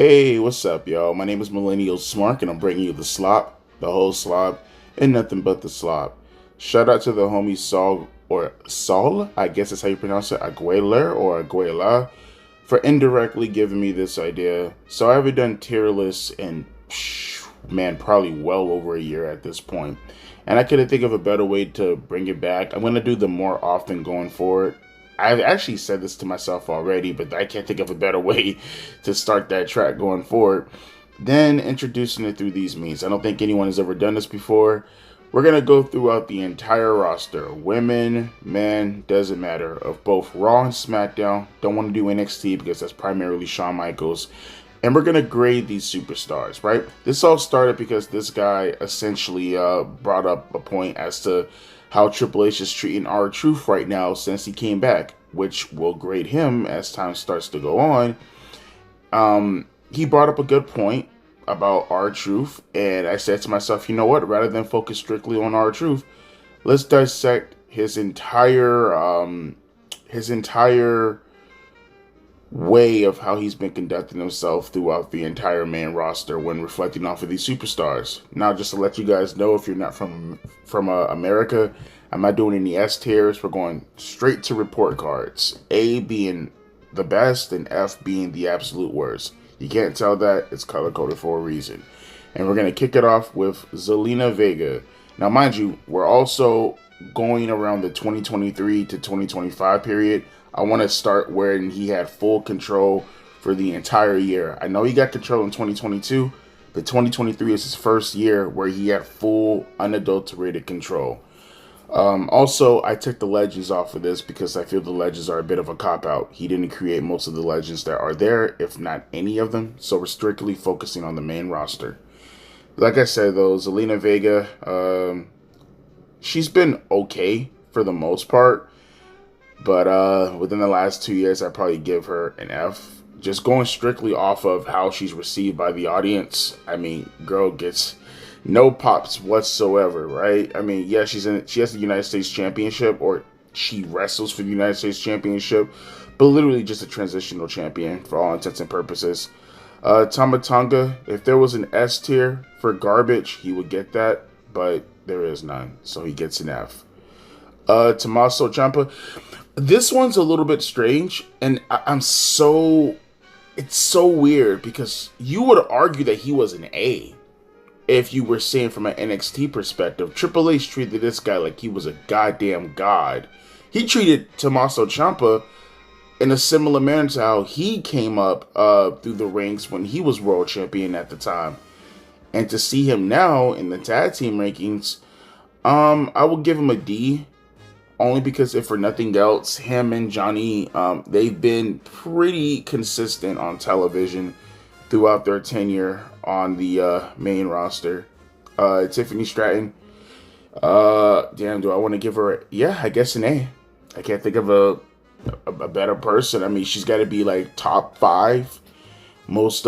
Hey, what's up, y'all? My name is Millennial Smark, and I'm bringing you the slop, the whole slop, and nothing but the slop. Shout out to the homie Saul, or Saul, I guess that's how you pronounce it, Aguilar or Aguila, for indirectly giving me this idea. So I haven't done tier lists in, man, probably well over a year at this point. And I couldn't think of a better way to bring it back. I'm going to do them more often going forward. I've actually said this to myself already, but I can't think of a better way to start that track going forward than introducing it through these means. I don't think anyone has ever done this before. We're going to go throughout the entire roster, women, men, doesn't matter, of both Raw and SmackDown. Don't want to do NXT because that's primarily Shawn Michaels. And we're going to grade these superstars, right? This all started because this guy essentially brought up a point as to how Triple H is treating R-Truth right now since he came back, which will grade him as time starts to go on. He brought up a good point about R-Truth, and I said to myself, you know what, rather than focus strictly on R-Truth, let's dissect his entire way of how he's been conducting himself throughout the entire main roster when reflecting off of these superstars. Now, just to let you guys know, if you're not from America, I'm not doing any S tiers. We're going straight to report cards. A being the best and F being the absolute worst. You can't tell that. It's color-coded for a reason. And we're going to kick it off with Zelina Vega. Now, mind you, we're also going around the 2023 to 2025 period. I want to start where he had full control for the entire year. I know he got control in 2022, but 2023 is his first year where he had full, unadulterated control. Also, I took the legends off of this because I feel the legends are a bit of a cop-out. He didn't create most of the legends that are there, if not any of them, so we're strictly focusing on the main roster. Like I said, though, Zelina Vega, she's been okay for the most part. But within the last 2 years, I'd probably give her an F. Just going strictly off of how she's received by the audience. I mean, girl gets no pops whatsoever, right? I mean, yeah, she has the United States Championship, or she wrestles for the United States Championship, but literally just a transitional champion for all intents and purposes. Tama Tonga, if there was an S tier for garbage, he would get that, but there is none, so he gets an F. Tommaso Ciampa, this one's a little bit strange, and it's so weird because you would argue that he was an A if you were saying from an NXT perspective. Triple H treated this guy like he was a goddamn god. He treated Tommaso Ciampa in a similar manner to how he came up through the ranks when he was world champion at the time. And to see him now in the tag team rankings, I will give him a D. Only because, if for nothing else, him and Johnny, they've been pretty consistent on television throughout their tenure on the main roster. Tiffany Stratton, damn, do I want to give her I guess an A. I can't think of a better person. I mean, she's got to be like top 5 most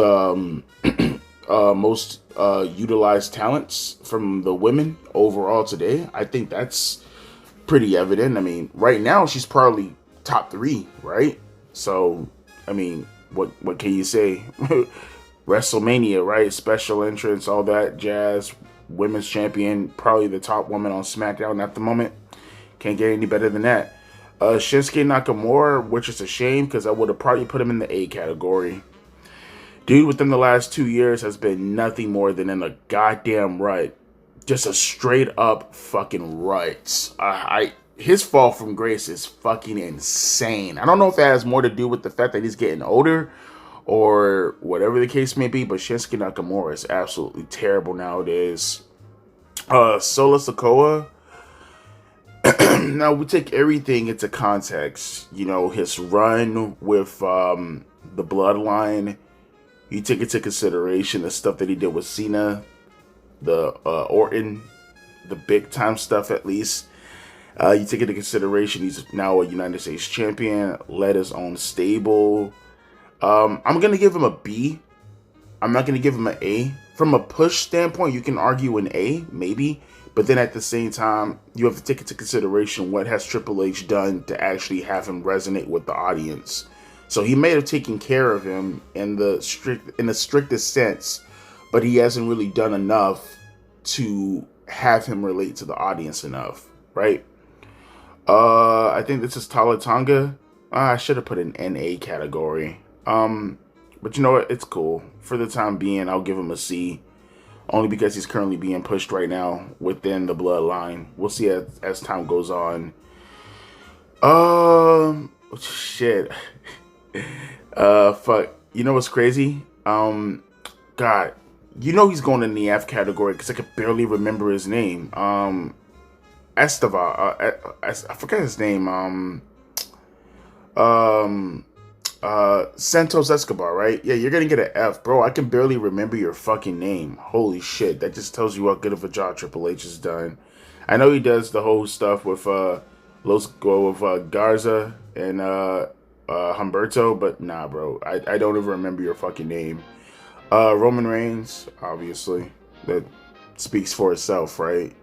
utilized talents from the women overall today. I think that's pretty evident. I mean, right now she's probably top 3, right? So, I mean, what can you say? WrestleMania, right? Special entrance, all that jazz. Women's champion, probably the top woman on SmackDown at the moment. Can't get any better than that. Shinsuke Nakamura, which is a shame because I would have probably put him in the A category. Dude, within the last 2 years has been nothing more than in a goddamn rut. Just a straight up fucking rut. His fall from grace is fucking insane. I don't know if that has more to do with the fact that he's getting older or whatever the case may be, but Shinsuke Nakamura is absolutely terrible nowadays. Solo Sikoa. Now, we take everything into context. You know, his run with the Bloodline. You take into consideration the stuff that he did with Cena, the Orton, the big time stuff at least. You take into consideration he's now a United States champion, led his own stable. I'm going to give him a B. I'm not going to give him an A. From a push standpoint, you can argue an A, maybe. But then at the same time, you have to take into consideration what has Triple H done to actually have him resonate with the audience. So he may have taken care of him in the strictest sense, but he hasn't really done enough to have him relate to the audience enough, right? I think this is Talatanga. I should have put an NA category. But you know what? It's cool. For the time being, I'll give him a C. Only because he's currently being pushed right now within the bloodline. We'll see as time goes on. Shit. Fuck. You know what's crazy? God. You know he's going in the F category because I could barely remember his name. Estevar. I forgot his name. Santos Escobar, right? Yeah, you're gonna get an F, bro. I can barely remember your fucking name. Holy shit, that just tells you how good of a job Triple H has done. I know he does the whole stuff with Garza and Humberto, but nah, bro. I don't even remember your fucking name. Roman Reigns, obviously, that speaks for itself, right?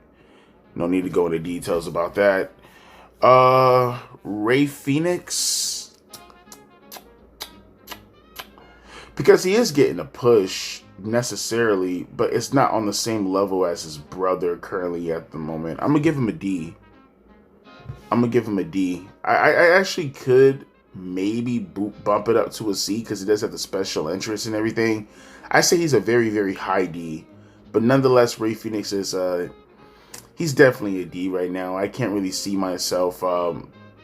No need to go into details about that. Rey Fenix. Because he is getting a push necessarily, but it's not on the same level as his brother currently at the moment. I'm going to give him a D. I actually could maybe bump it up to a C because he does have the special interest and everything. I say he's a very, very high D. But nonetheless, Rey Fenix is, he's definitely a D right now. I can't really see myself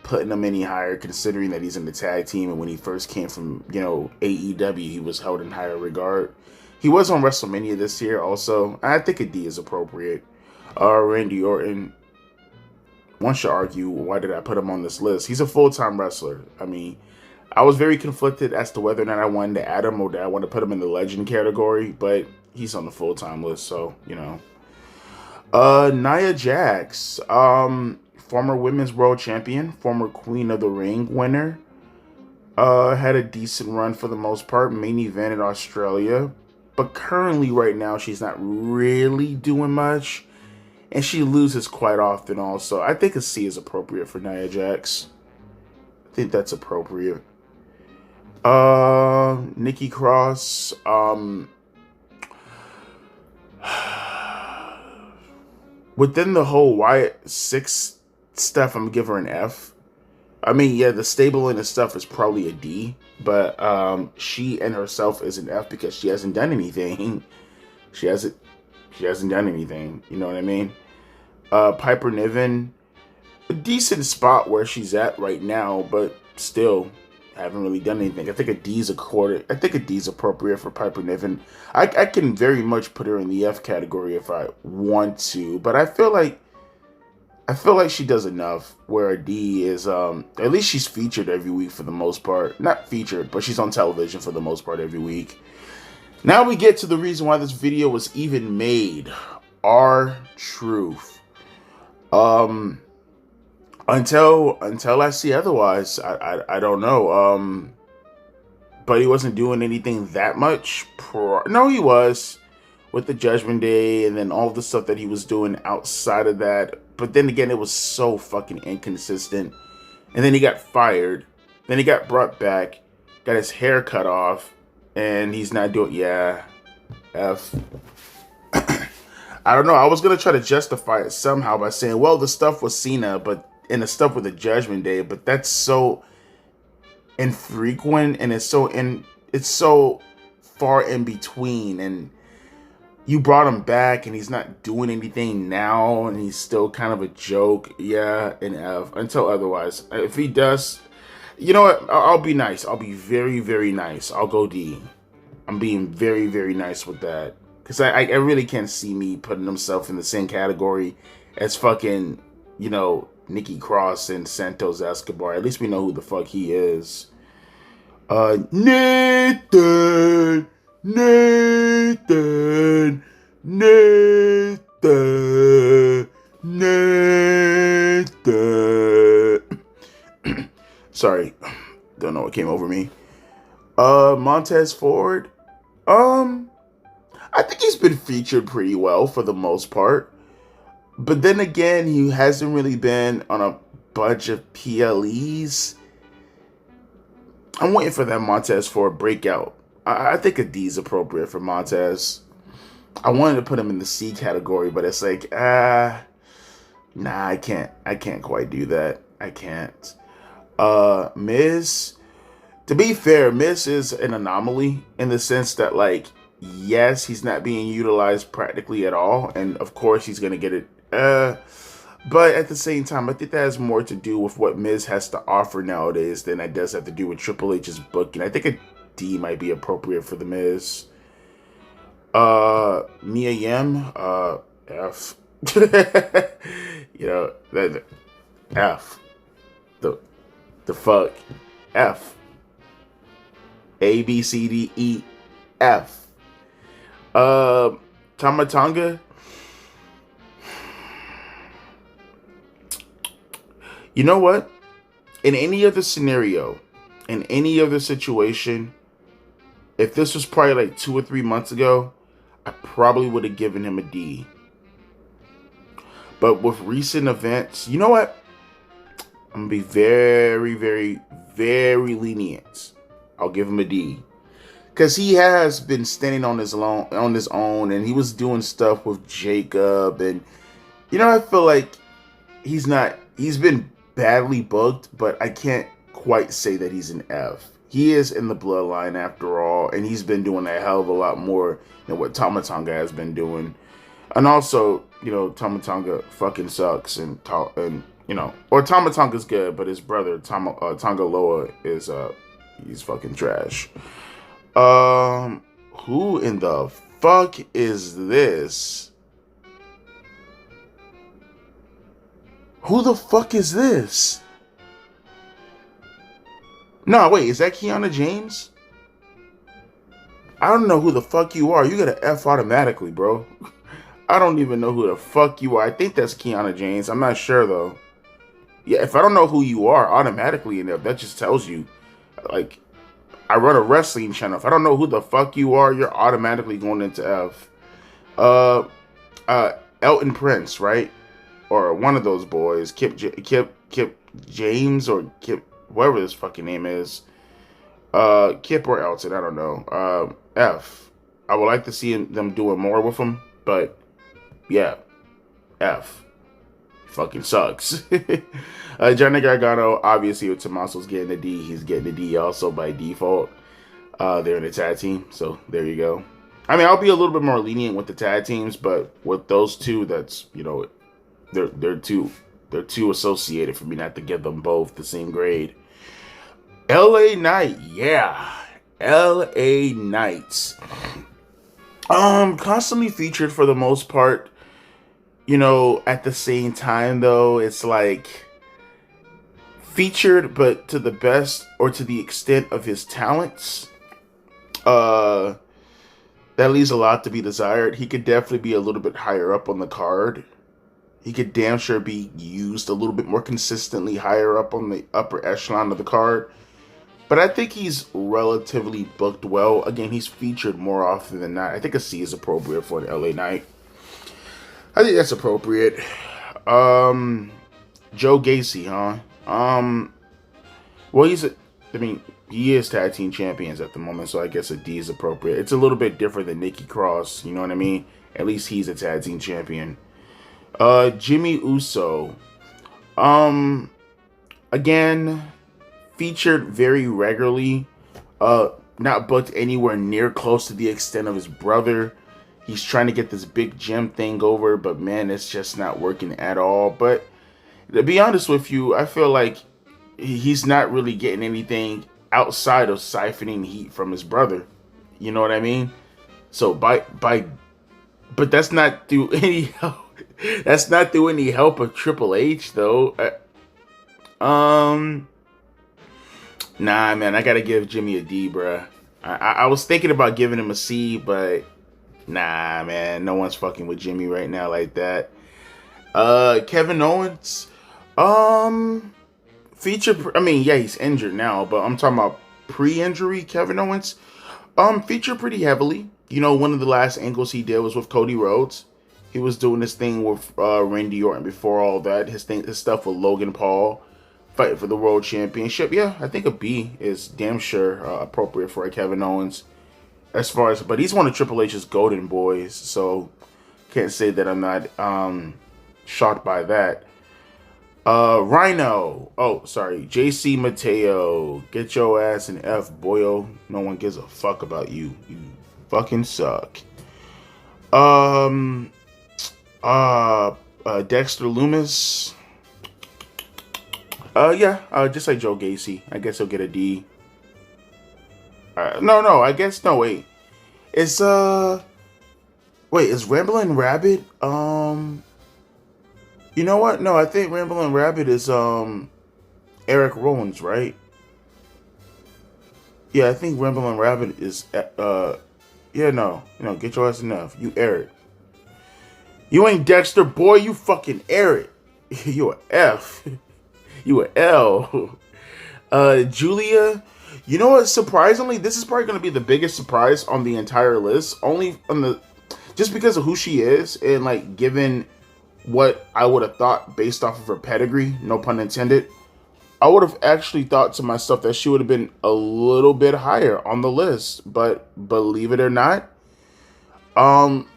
putting him any higher, considering that he's in the tag team, and when he first came from, AEW, he was held in higher regard. He was on WrestleMania this year also. I think a D is appropriate. Randy Orton, one should argue, why did I put him on this list? He's a full-time wrestler. I mean, I was very conflicted as to whether or not I wanted to add him or did I want to put him in the legend category, but he's on the full-time list, so, Nia Jax, former women's world champion, former Queen of the Ring winner, had a decent run for the most part, main event in Australia, but currently right now she's not really doing much, and she loses quite often also. I think a C is appropriate for Nia Jax. I think that's appropriate. Nikki Cross, within the whole Wyatt 6 stuff, I'm gonna give her an F. I mean, yeah, the stabling and stuff is probably a D, but she and herself is an F because she hasn't done anything. She hasn't done anything. You know what I mean? Piper Niven, a decent spot where she's at right now, but still haven't really done anything. I think a D is appropriate for Piper Niven. I can very much put her in the F category if I want to, but I feel like she does enough where a D is, at least she's featured every week for the most part. Not featured, but she's on television for the most part every week. Now we get to the reason why this video was even made. R-Truth. Until I see otherwise, I don't know. But he wasn't doing anything that much. No, he was. With the Judgment Day and then all the stuff that he was doing outside of that. But then again, it was so fucking inconsistent. And then he got fired. Then he got brought back. Got his hair cut off. And he's not doing... Yeah. F. I don't know. I was going to try to justify it somehow by saying, well, the stuff with Cena, and the stuff with the Judgment Day. But that's so infrequent. And it's so far in between. And you brought him back and he's not doing anything now and he's still kind of a joke. Yeah, an F until otherwise. If he does, you know what? I'll be nice. I'll be very, very nice. I'll go D. I'm being very, very nice with that. Because I really can't see me putting himself in the same category as fucking, Nikki Cross and Santos Escobar. At least we know who the fuck he is. Nathan. Sorry, don't know what came over me. Montez Ford. I think he's been featured pretty well for the most part. But then again, he hasn't really been on a bunch of PLEs. I'm waiting for that Montez for a breakout. I think a D is appropriate for Montez. I wanted to put him in the C category, but it's like, nah, I can't. I can't quite do that. I can't. Miz. To be fair, Miz is an anomaly in the sense that, like, yes, he's not being utilized practically at all, and of course he's gonna get it. But at the same time, I think that has more to do with what Miz has to offer nowadays than it does have to do with Triple H's booking. I think a D might be appropriate for the Miz. Mia Yim, F. You know, that F. The fuck, F. A B C D E F. Tama Tonga. You know what? In any other scenario, in any other situation, if this was probably like 2 or 3 months ago, I probably would have given him a D. But with recent events, you know what? I'm gonna be very, very, very lenient. I'll give him a D. Because he has been standing on his own, and he was doing stuff with Jacob, and you know, I feel like he's been badly booked, but I can't quite say that he's an F. He is in the bloodline after all, and he's been doing a hell of a lot more than what Tama Tonga has been doing. And also, you know, Tama Tonga fucking sucks, and you know, or Tama Tonga's good, but his brother Tonga Loa is he's fucking trash. Who in the fuck is this? Who the fuck is this? No, wait, is that Kiana James? I don't know who the fuck you are. You got an F automatically, bro. I don't even know who the fuck you are. I think that's Kiana James. I'm not sure, though. Yeah, if I don't know who you are automatically in there, that just tells you, like, I run a wrestling channel. If I don't know who the fuck you are, you're automatically going into F. Elton Prince, right? Or one of those boys, Kip James or Kip, whatever this fucking name is, Kip or Elton, I don't know. F. I would like to see them doing more with him, but yeah, F. Fucking sucks. Johnny Gargano, obviously with Tommaso's getting a D, he's getting a D also by default. They're in a tag team, so there you go. I mean, I'll be a little bit more lenient with the tag teams, but with those two, that's, you know, they're too associated for me not to give them both the same grade. LA Knight, yeah. LA Knights. Constantly featured for the most part. You know, at the same time though, it's like featured, but to the best or to the extent of his talents. That leaves a lot to be desired. He could definitely be a little bit higher up on the card. He could damn sure be used a little bit more consistently higher up on the upper echelon of the card. But I think he's relatively booked well. Again, he's featured more often than not. I think a C is appropriate for an LA Knight. I think that's appropriate. Joe Gacy, huh? Well, he is tag team champions at the moment, so I guess a D is appropriate. It's a little bit different than Nikki Cross, you know what I mean? At least he's a tag team champion. Jimmy Uso. Again, featured very regularly. Not booked anywhere near close to the extent of his brother. He's trying to get this big gym thing over, but man, it's just not working at all. But to be honest with you, I feel like he's not really getting anything outside of siphoning heat from his brother. You know what I mean? So but that's not through any help. That's not through any help of Triple H, though. Nah, man, I gotta give Jimmy a D, bruh. I was thinking about giving him a C, but nah, man, no one's fucking with Jimmy right now like that. Kevin Owens, featured. I mean, yeah, he's injured now, but I'm talking about pre-injury Kevin Owens. Featured pretty heavily. You know, one of the last angles he did was with Cody Rhodes. He was doing this thing with Randy Orton before all that. His stuff with Logan Paul. fighting for the world championship. Yeah, I think a B is damn sure appropriate for a Kevin Owens. As far as, but he's one of Triple H's golden boys, so can't say that I'm not shocked by that. Rhino. Oh, sorry. JC Mateo. Get your ass an F, boyo. No one gives a fuck about you. You fucking suck. Dexter Loomis. Yeah, just like Joe Gacy. I guess he'll get a D. No, I guess, no, wait. It's, wait, is Ramblin' Rabbit, you know what? No, I think Ramblin' Rabbit is, Eric Rollins, right? Yeah, I think Ramblin' Rabbit is, yeah, no, get your ass enough. You Eric. You ain't Dexter, boy, you fucking Eric. You a F. You a L. Julia, you know what? Surprisingly, this is probably going to be the biggest surprise on the entire list. Only on the, just because of who she is and like given what I would have thought based off of her pedigree, no pun intended, I would have actually thought to myself that she would have been a little bit higher on the list. But believe it or not, man,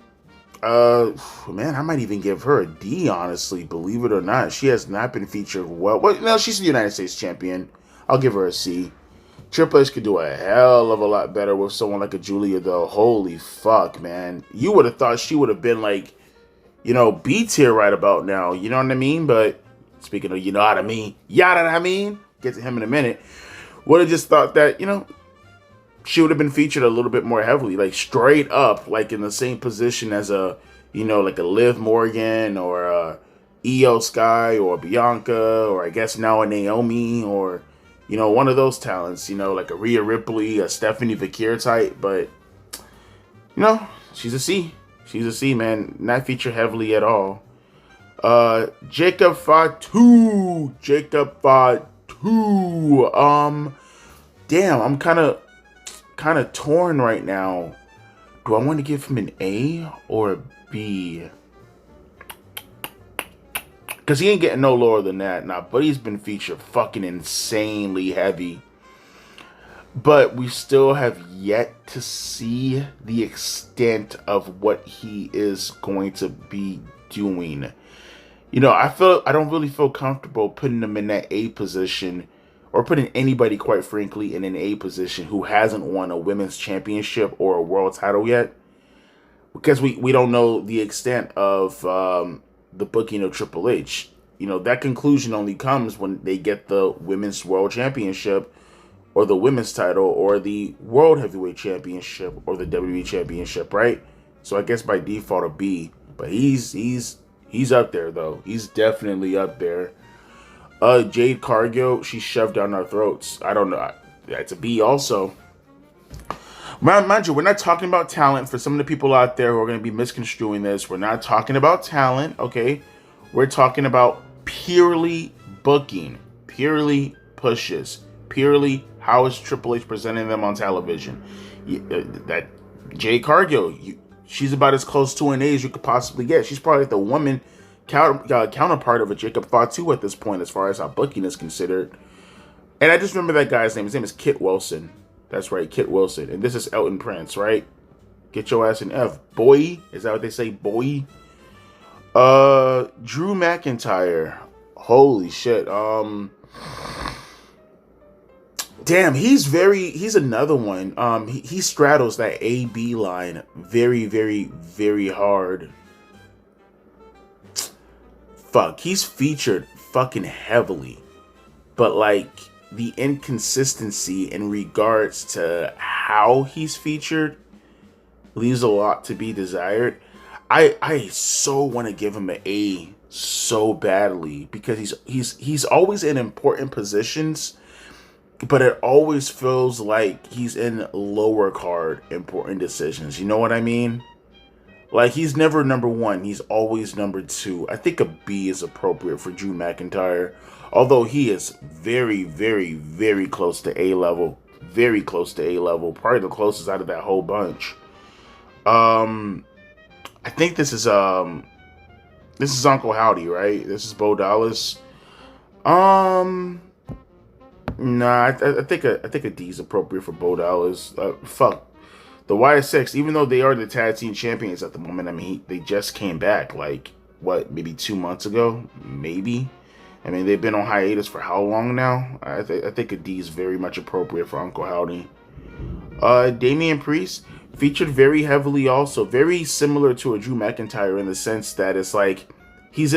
I might even give her a D, honestly. Believe it or not, she has not been featured well. Well, no, she's the United States champion. I'll give her a C. Triple H could do a hell of a lot better with someone like a Julia, though. Holy fuck, man. You would have thought she would have been like, B tier right about now. You know what I mean? But speaking of, you know what I mean? Get to him in a minute. Would have just thought that, she would have been featured a little bit more heavily, like straight up, like in the same position as like a Liv Morgan or a Io Sky or Bianca, or I guess now a Naomi, or, one of those talents, like a Rhea Ripley, a Stephanie Vakir type. But, she's a C. She's a C, man. Not featured heavily at all. Jacob Fatu. Damn, I'm kind of torn right now. Do I want to give him an A or a B? Because he ain't getting no lower than that. Nah, but he's been featured fucking insanely heavy. But we still have yet to see the extent of what he is going to be doing. I don't really feel comfortable putting him in that A position, or putting anybody, quite frankly, in an A position who hasn't won a women's championship or a world title yet, because we don't know the extent of the booking of Triple H. That conclusion only comes when they get the women's world championship, or the women's title, or the world heavyweight championship, or the WWE championship, right? So I guess by default a B, but he's up there though. He's definitely up there. Jade Cargill, she's shoved down our throats. I don't know. It's a B also. Mind you, we're not talking about talent. For some of the people out there who are going to be misconstruing this, we're not talking about talent, okay? We're talking about purely booking, purely pushes, purely how is Triple H presenting them on television. That Jade Cargill, she's about as close to an A as you could possibly get. She's probably the woman counterpart of a Jacob Fatu at this point, as far as how booking is considered. And I just remember that guy's name. His name is Kit Wilson. That's right, Kit Wilson. And this is Elton Prince, right? Get your ass an F, boy. Is that what they say, boy? Drew McIntyre. Holy shit. Damn, he's another one. He straddles that A-B line very, very, very hard. Fuck, he's featured fucking heavily, but like the inconsistency in regards to how he's featured leaves a lot to be desired. I so want to give him an A so badly, because he's always in important positions, but it always feels like he's in lower card important decisions. You know what I mean? Like, he's never number one. He's always number two. I think a B is appropriate for Drew McIntyre. Although he is very, very, very close to A level. Very close to A level. Probably the closest out of that whole bunch. I think this is Uncle Howdy, right? This is Bo Dallas. Nah, I think a D is appropriate for Bo Dallas. Fuck the YSX, even though they are the tag team champions at the moment. I mean, they just came back like what, maybe 2 months ago, maybe. I mean, they've been on hiatus for how long now? I think a D is very much appropriate for Uncle Howdy. Damian Priest featured very heavily, also very similar to a Drew McIntyre in the sense that it's like he's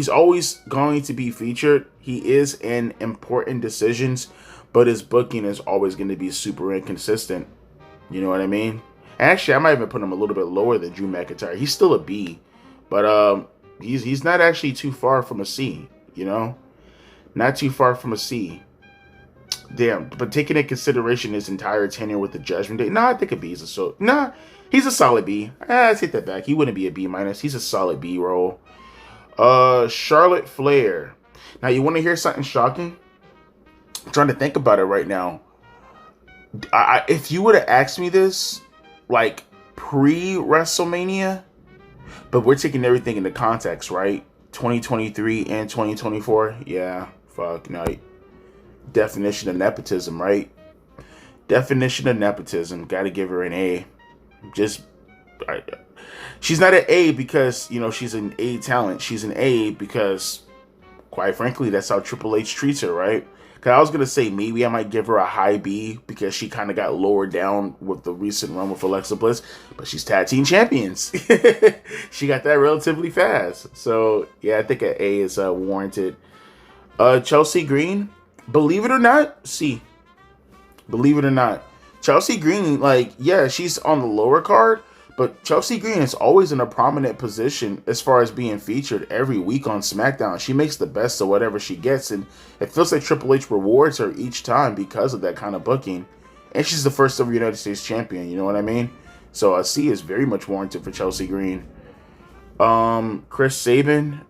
always going to be featured. He is in important decisions, but his booking is always going to be super inconsistent. You know what I mean? Actually, I might even put him a little bit lower than Drew McIntyre. He's still a B, but he's not actually too far from a C. You know, not too far from a C. Damn, but taking into consideration his entire tenure with the Judgment Day, I think a B is he's a solid B. I take that back. He wouldn't be a B minus. He's a solid B roll. Charlotte Flair. Now, you want to hear something shocking? I'm trying to think about it right now. If you would have asked me this, like pre-WrestleMania, but we're taking everything into context, right? 2023 and 2024. Yeah, fuck no. Definition of nepotism, right? Definition of nepotism. Got to give her an A. She's not an A because, you know, she's an A talent. She's an A because, quite frankly, that's how Triple H treats her, right? Because I was going to say maybe I might give her a high B because she kind of got lowered down with the recent run with Alexa Bliss, but she's tag team champions. She got that relatively fast. So, yeah, I think an A is warranted. Chelsea Green, believe it or not, C. Believe it or not. Chelsea Green, like, yeah, she's on the lower card, but Chelsea Green is always in a prominent position as far as being featured every week on SmackDown. She makes the best of whatever she gets, and it feels like Triple H rewards her each time because of that kind of booking. And she's the first ever United States champion, you know what I mean? So a C is very much warranted for Chelsea Green. Chris Sabin,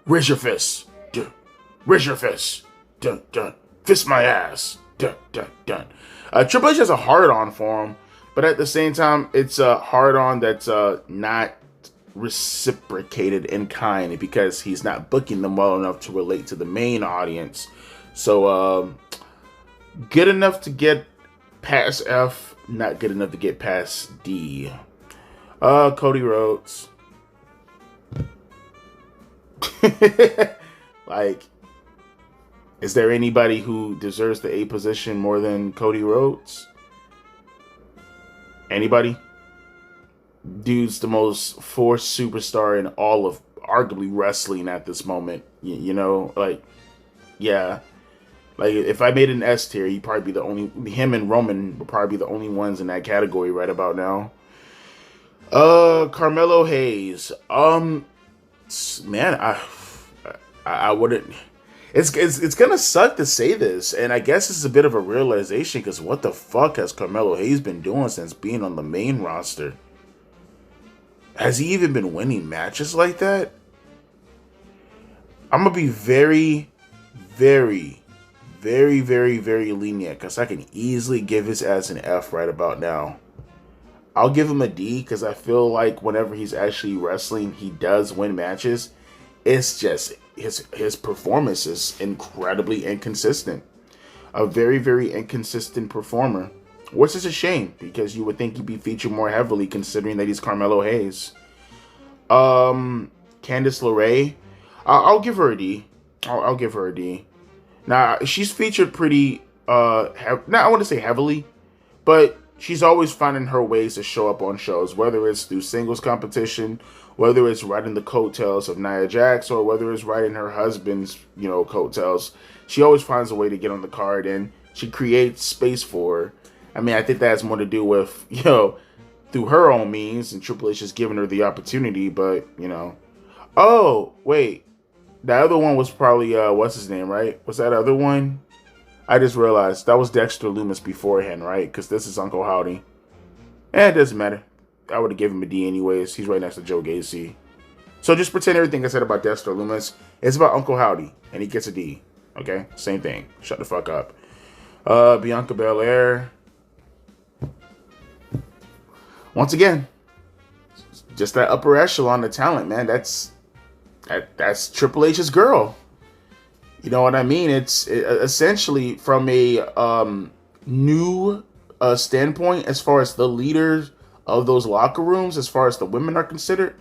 raise your fist. Raise your fist. Dun, dun. Fist my ass. Dun, dun, dun. Triple H has a hard-on for him, but at the same time, it's a hard-on that's not reciprocated in kind because he's not booking them well enough to relate to the main audience. So, good enough to get past F, not good enough to get past D. Cody Rhodes. Like, is there anybody who deserves the A position more than Cody Rhodes? Anybody? Dude's the most forced superstar in all of arguably wrestling at this moment. You know, like, yeah. Like, if I made an S tier, he'd probably be the only, him and Roman would probably be the only ones in that category right about now. Carmelo Hayes. Man, I wouldn't. It's gonna suck to say this, and I guess it's a bit of a realization because what the fuck has Carmelo Hayes been doing since being on the main roster? Has he even been winning matches like that? I'm gonna be very, very, very, very, very lenient because I can easily give his ass an F right about now. I'll give him a D because I feel like whenever he's actually wrestling, he does win matches. It's just his performance is incredibly inconsistent. A very, very inconsistent performer. Which is a shame because you would think he'd be featured more heavily considering that he's Carmelo Hayes. Candice LeRae. I'll give her a D. I'll give her a D. Now, she's featured pretty, I want to say heavily, but she's always finding her ways to show up on shows, whether it's through singles competition, whether it's riding the coattails of Nia Jax, or whether it's riding her husband's, coattails. She always finds a way to get on the card, and she creates space for her. I mean, I think that has more to do with, through her own means, and Triple H just giving her the opportunity, but, Oh, wait. The other one was probably, what's his name, right? Was that other one? I just realized that was Dexter Lumis beforehand, right? Because this is Uncle Howdy. It doesn't matter. I would have given him a D anyways. He's right next to Joe Gacy. So just pretend everything I said about Dexter Lumis is about Uncle Howdy, and he gets a D. Okay? Same thing. Shut the fuck up. Bianca Belair. Once again, just that upper echelon of talent, man. That's Triple H's girl. You know what I mean? Essentially from a new standpoint, as far as the leaders of those locker rooms, as far as the women are considered,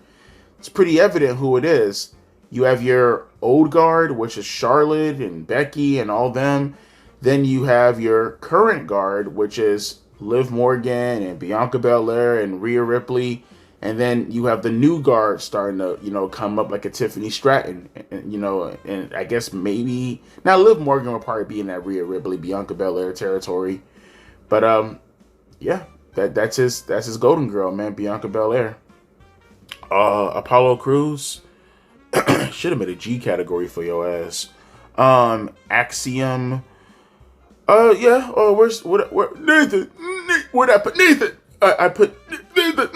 it's pretty evident who it is. You have your old guard, which is Charlotte and Becky and all them. Then you have your current guard, which is Liv Morgan and Bianca Belair and Rhea Ripley. And then you have the new guard starting to, come up like a Tiffany Stratton, and I guess maybe now Liv Morgan will probably be in that Rhea Ripley, Bianca Belair territory. But yeah, that's his golden girl, man, Bianca Belair. Apollo Crews should have made a G category for your ass. Axiom. Yeah. Oh, where Nathan? Where'd I put Nathan? I put Nathan.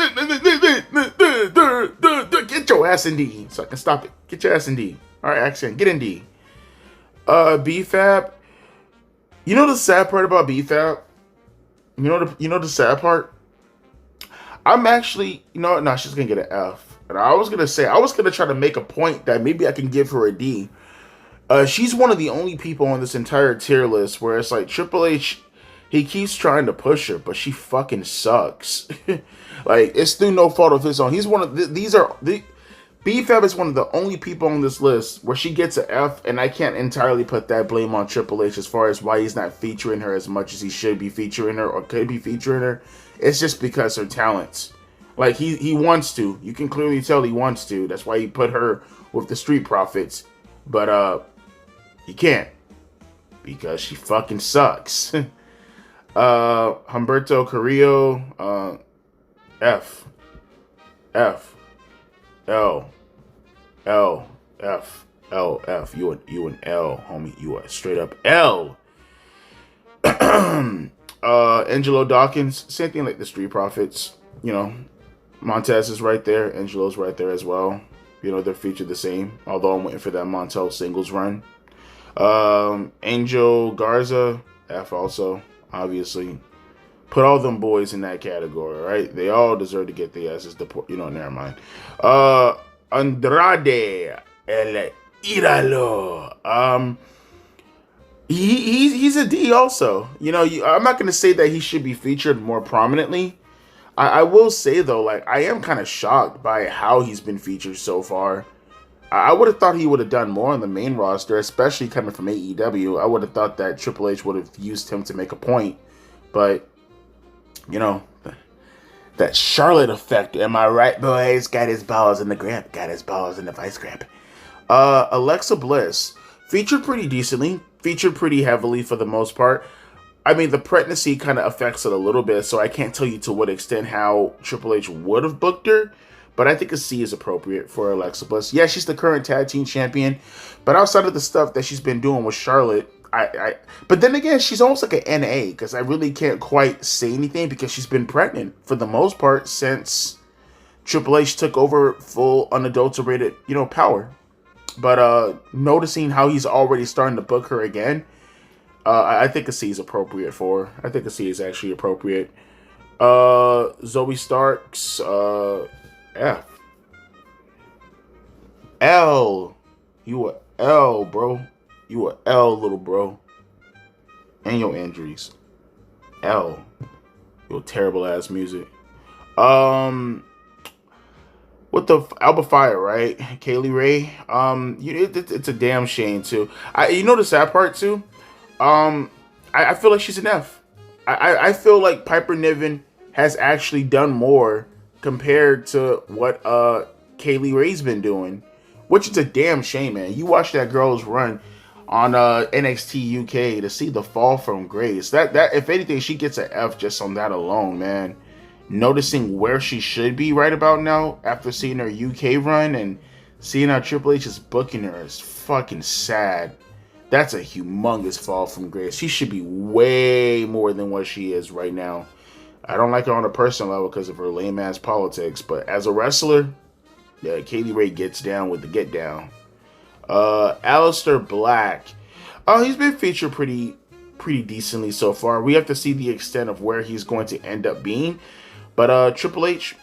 Get your ass in D, so I can stop it. Get your ass in D. All right, Axiom, get in D. BFAB. You know the sad part about BFAB? You know the sad part? I'm actually, no, she's gonna get an F. And I was gonna try to make a point that maybe I can give her a D. She's one of the only people on this entire tier list where it's like Triple H, he keeps trying to push her, but she fucking sucks. Like, it's through no fault of his own. He's one of BFAB is one of the only people on this list where she gets an F, and I can't entirely put that blame on Triple H as far as why he's not featuring her as much as he should be featuring her or could be featuring her. It's just because her talents. Like, he wants to. You can clearly tell he wants to. That's why he put her with the Street Profits. But he can't. Because she fucking sucks. Humberto Carrillo, F. F. L. L. F. L. F. You an L, homie. You are straight up L. Angelo Dawkins, same thing like the Street Profits. Montez is right there. Angelo's right there as well. They're featured the same. Although I'm waiting for that Montel singles run. Angel Garza, F also, obviously. Put all them boys in that category, right? They all deserve to get the asses deported. Never mind. Andrade El Idolo. He's a D also. I'm not going to say that he should be featured more prominently. I will say, though, like, I am kind of shocked by how he's been featured so far. I would have thought he would have done more on the main roster, especially coming from AEW. I would have thought that Triple H would have used him to make a point. But, that Charlotte effect, am I right, boys? Got his balls in the grip. Got his balls in the vice grip. Alexa Bliss, featured pretty decently. Featured pretty heavily for the most part. I mean, the pregnancy kind of affects it a little bit, so I can't tell you to what extent how Triple H would have booked her, but I think a C is appropriate for Alexa Bliss. Yeah, she's the current tag team champion, but outside of the stuff that she's been doing with Charlotte, but then again, she's almost like an NA, because I really can't quite say anything because she's been pregnant for the most part since Triple H took over full unadulterated, power. But noticing how he's already starting to book her again, I think a C is appropriate for her. I think a C is actually appropriate. Zoe Starks, F. L. You a L, bro. You a L, little bro. And your injuries. L. Your terrible ass music. What the Alba Fire, right? Kaylee Ray. It's a damn shame too. The sad part too. I feel like she's an F. I feel like Piper Niven has actually done more compared to what Kaylee Ray's been doing, which is a damn shame, man. You watch that girl's run on NXT UK to see the fall from grace. That if anything, she gets an F just on that alone, man. Noticing where she should be right about now after seeing her UK run and seeing how Triple H is booking her is fucking sad. That's a humongous fall from grace. She should be way more than what she is right now. I don't like her on a personal level because of her lame ass politics, but as a wrestler, yeah, Kaylee Ray gets down with the get down. Aleister Black. He's been featured pretty decently so far. We have to see the extent of where he's going to end up being. But Triple H,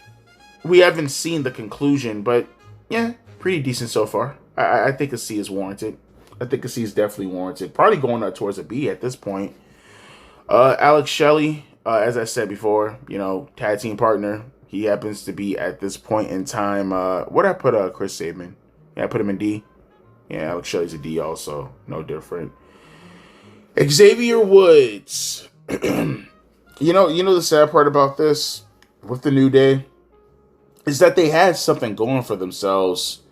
we haven't seen the conclusion, but yeah, pretty decent so far. I think a C is warranted. I think a C is definitely warranted. Probably going up towards a B at this point. Alex Shelley, as I said before, tag team partner. He happens to be at this point in time. What did I put Chris Sabin? Yeah, I put him in D. Yeah, Alex Shelley's a D also. No different. Xavier Woods. You know the sad part about this with the New Day is that they had something going for themselves.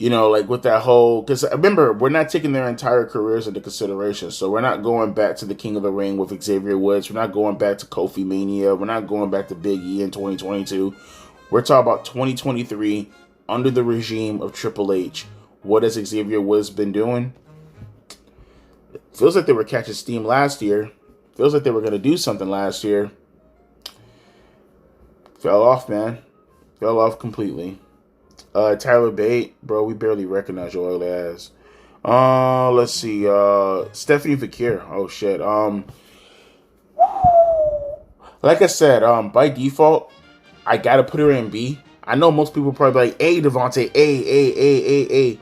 Like with that whole, because remember, we're not taking their entire careers into consideration. So we're not going back to the King of the Ring with Xavier Woods. We're not going back to Kofi Mania. We're not going back to Big E in 2022. We're talking about 2023 under the regime of Triple H. What has Xavier Woods been doing? Feels like they were catching steam last year. Feels like they were going to do something last year. Fell off, man. Fell off completely. Tyler Bate, bro, we barely recognize your ugly ass. Let's see. Stephanie Vakir. Oh shit. Like I said, by default, I gotta put her in B. I know most people probably like, A, Devontae, A.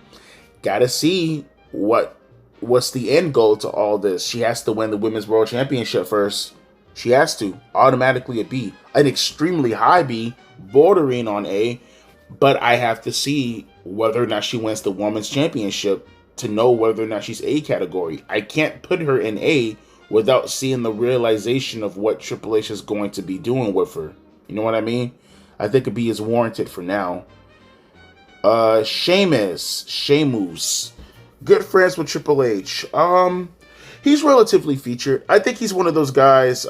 Gotta see what's the end goal to all this. She has to win the Women's World Championship first. She has to. Automatically a B. An extremely high B, bordering on A. But I have to see whether or not she wins the Women's Championship to know whether or not she's A category. I can't put her in A without seeing the realization of what Triple H is going to be doing with her. You know what I mean? I think a B is warranted for now. Sheamus. Good friends with Triple H. He's relatively featured. I think he's one of those guys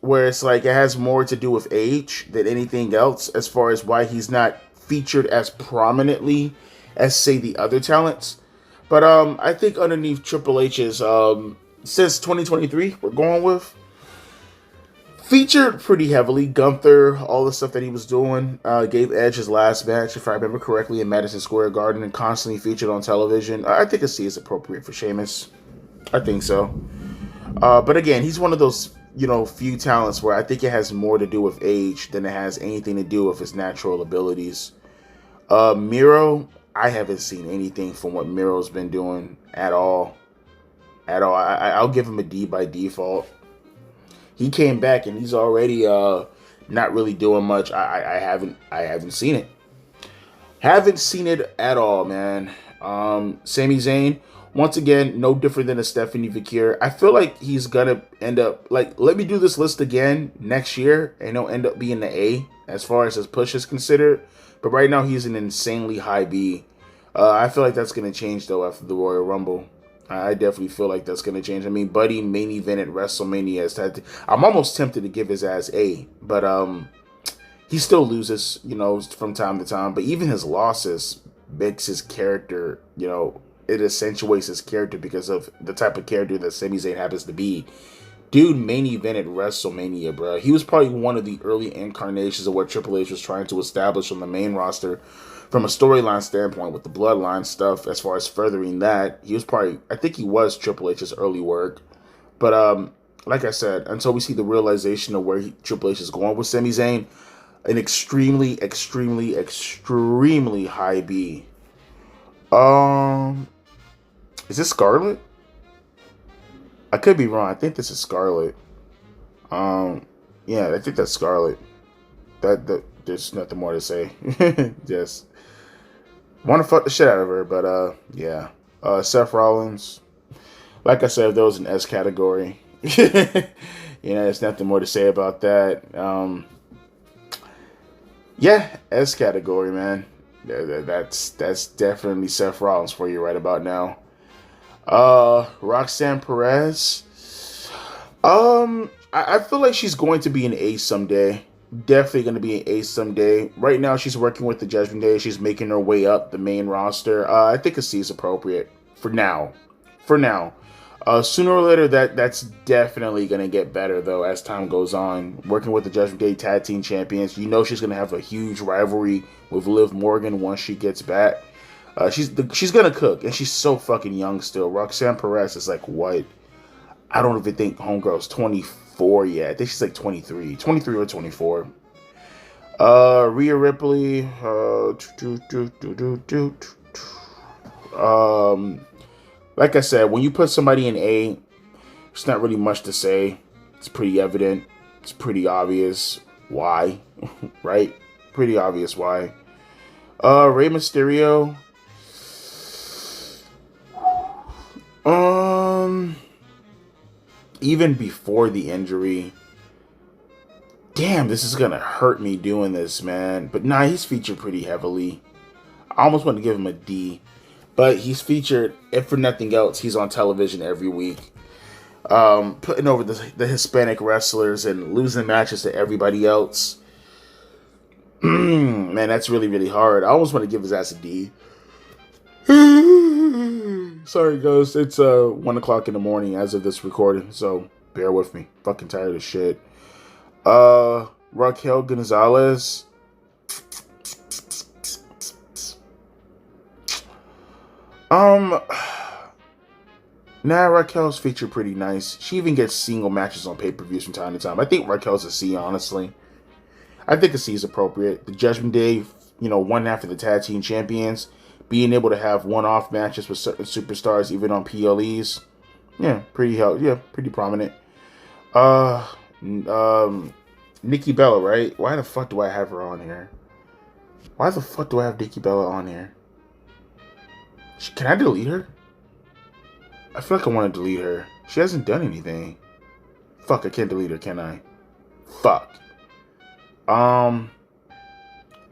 where it's like it has more to do with age than anything else as far as why he's not featured as prominently as, say, the other talents. But I think underneath Triple H's, since 2023, we're going with, featured pretty heavily. Gunther, all the stuff that he was doing, gave Edge his last match, if I remember correctly, in Madison Square Garden and constantly featured on television. I think a C is appropriate for Sheamus. I think so. But again, he's one of those few talents where I think it has more to do with age than it has anything to do with his natural abilities. Miro, I haven't seen anything from what Miro's been doing at all. I'll give him a D by default. He came back and he's already not really doing much. I haven't seen it. Haven't seen it at all, man. Sami Zayn, once again, no different than a Stephanie Vakir. I feel like he's gonna end up let me do this list again next year, and he'll end up being the A as far as his push is considered. But right now he's an insanely high B. I feel like that's gonna change though after the Royal Rumble. I definitely feel like that's gonna change. I mean, Buddy main event at WrestleMania. I'm almost tempted to give his ass A, but he still loses, from time to time. But even his losses makes his character, it accentuates his character because of the type of character that Sami Zayn happens to be. Dude, main event at WrestleMania, bro. He was probably one of the early incarnations of what Triple H was trying to establish on the main roster from a storyline standpoint with the bloodline stuff. As far as furthering that, I think he was Triple H's early work. But like I said, until we see the realization of where Triple H is going with Sami Zayn, an extremely high B. Is this Scarlett? I could be wrong. I think this is Scarlett. Yeah, I think that's Scarlett. That there's nothing more to say. Just want to fuck the shit out of her, but yeah. Seth Rollins. Like I said, if there was an S category, there's nothing more to say about that. Yeah, S category, man. That's definitely Seth Rollins for you right about now. Roxanne Perez. I feel like she's going to be an ace someday. Definitely going to be an ace someday. Right now, she's working with the Judgment Day. She's making her way up the main roster. I think a C is appropriate for now. Sooner or later, that's definitely going to get better, though, as time goes on. Working with the Judgment Day Tag Team Champions, she's going to have a huge rivalry with Liv Morgan once she gets back. She's going to cook, and she's so fucking young still. Roxanne Perez is like, what? I don't even think Homegirl's 24 yet. I think she's like 23 or 24. Rhea Ripley. like I said, when you put somebody in A, it's not really much to say. It's pretty evident. It's pretty obvious why, right? Pretty obvious why. Rey Mysterio. Even before the injury. Damn, this is gonna hurt me doing this, man. But nah, he's featured pretty heavily. I almost want to give him a D. But he's featured, if for nothing else, he's on television every week. Putting over the Hispanic wrestlers and losing matches to everybody else. Man, that's really, really hard. I almost want to give his ass a D. Sorry, guys. It's 1 o'clock in the morning as of this recording, so bear with me. Fucking tired of shit. Raquel Gonzalez. Nah, Raquel's featured pretty nice. She even gets single matches on pay-per-views from time to time. I think Raquel's a C, honestly. I think a C is appropriate. The Judgment Day, one half of the tag team champions, being able to have one-off matches with certain superstars, even on PLEs, yeah, pretty prominent. Nikki Bella, right? Why the fuck do I have her on here? Why the fuck do I have Nikki Bella on here? Can I delete her? I feel like I want to delete her. She hasn't done anything. Fuck, I can't delete her, can I? Fuck.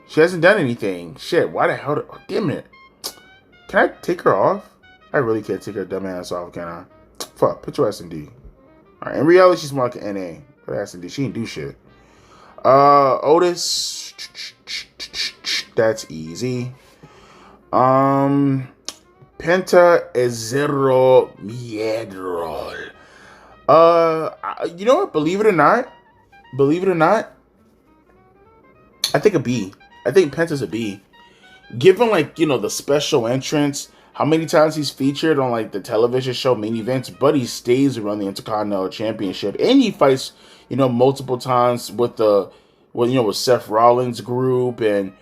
She hasn't done anything. Shit, why the hell oh, damn it. Can I take her off? I really can't take her dumb ass off, can I? Fuck, put your ass in D. Alright, in reality, she's more like an NA. Put her ass in D. She didn't do shit. Otis. That's easy. Penta Ezero Miedrol. You know what? Believe it or not, I think a B. I think Penta's a B. Given the special entrance, how many times he's featured on the television show main events, but he stays around the Intercontinental Championship, and he fights multiple times with with Seth Rollins' group, and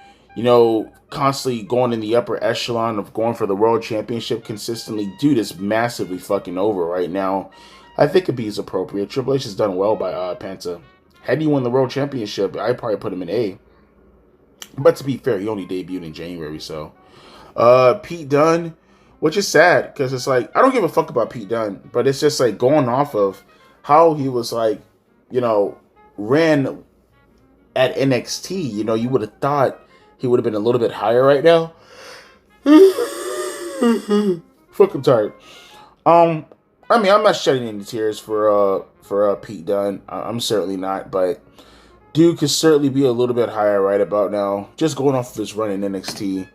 constantly going in the upper echelon of going for the World Championship consistently. Dude is massively fucking over right now. I think a B is appropriate. Triple H has done well by Penta. Had he won the World Championship, I'd probably put him in A. But to be fair, he only debuted in January, so. Pete Dunne, which is sad, because it's I don't give a fuck about Pete Dunne, but it's just going off of how he was ran at NXT. You would have thought he would have been a little bit higher right now. Fuck, I'm tired. I'm not shedding any tears for Pete Dunne. I'm certainly not, but dude could certainly be a little bit higher right about now. Just going off of this run in NXT.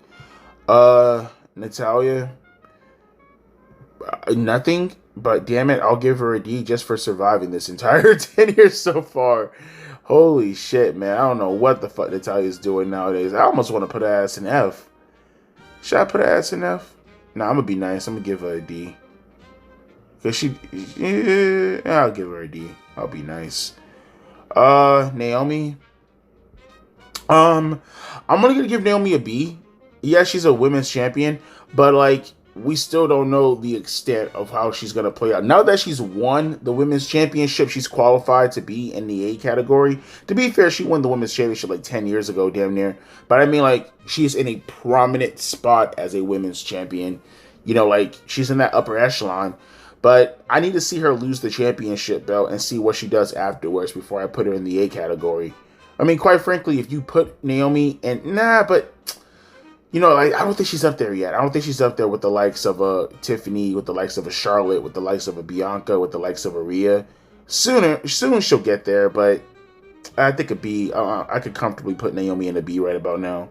Natalya. Nothing, but damn it, I'll give her a D just for surviving this entire 10 years so far. Holy shit, man. I don't know what the fuck Natalya's doing nowadays. I almost want to put her ass in F. Should I put her ass in F? Nah, I'm going to be nice. I'm going to give her a D. Because I'll give her a D. I'll be nice. Naomi. I'm only going to give Naomi a B. Yeah, she's a women's champion. But, we still don't know the extent of how she's going to play out. Now that she's won the women's championship, she's qualified to be in the A category. To be fair, she won the women's championship 10 years ago, damn near. But I mean, she's in a prominent spot as a women's champion. She's in that upper echelon. But I need to see her lose the championship belt and see what she does afterwards before I put her in the A category. I mean, quite frankly, if you put Naomi in... I don't think she's up there yet. I don't think she's up there with the likes of a Tiffany, with the likes of a Charlotte, with the likes of a Bianca, with the likes of a Rhea. Soon she'll get there, but I think a B. I could comfortably put Naomi in a B right about now.